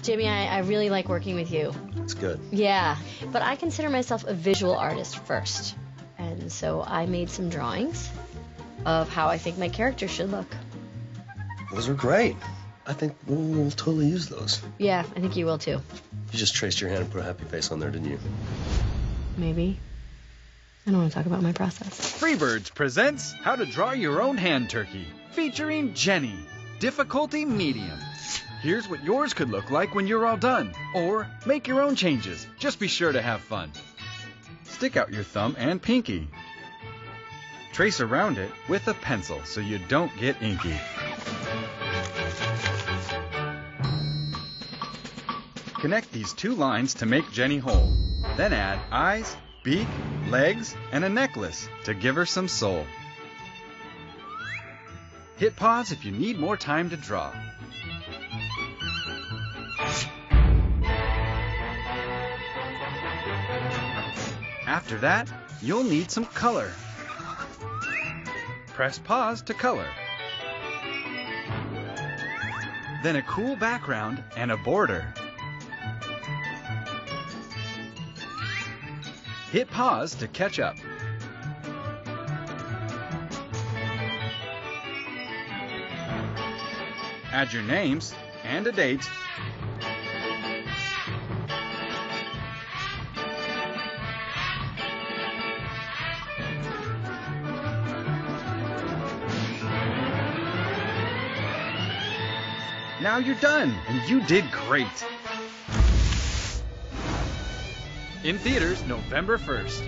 Jimmy, I really like working with you. It's good. Yeah, but I consider myself a visual artist first. And so I made some drawings of how I think my character should look. Those are great. I think we'll totally use those. Yeah, I think you will too. You just traced your hand and put a happy face on there, didn't you? Maybe. I don't want to talk about my process. Freebirds presents How to Draw Your Own Hand Turkey, featuring Jenny. Difficulty medium. Here's what yours could look like when you're all done. Or make your own changes. Just be sure to have fun. Stick out your thumb and pinky. Trace around it with a pencil so you don't get inky. Connect these two lines to make Jenny whole. Then add eyes, beak, legs, and a necklace to give her some soul. Hit pause if you need more time to draw. After that, you'll need some color. Press pause to color. Then a cool background and a border. Hit pause to catch up. Add your names and a date. Now you're done, and you did great. In theaters November 1st.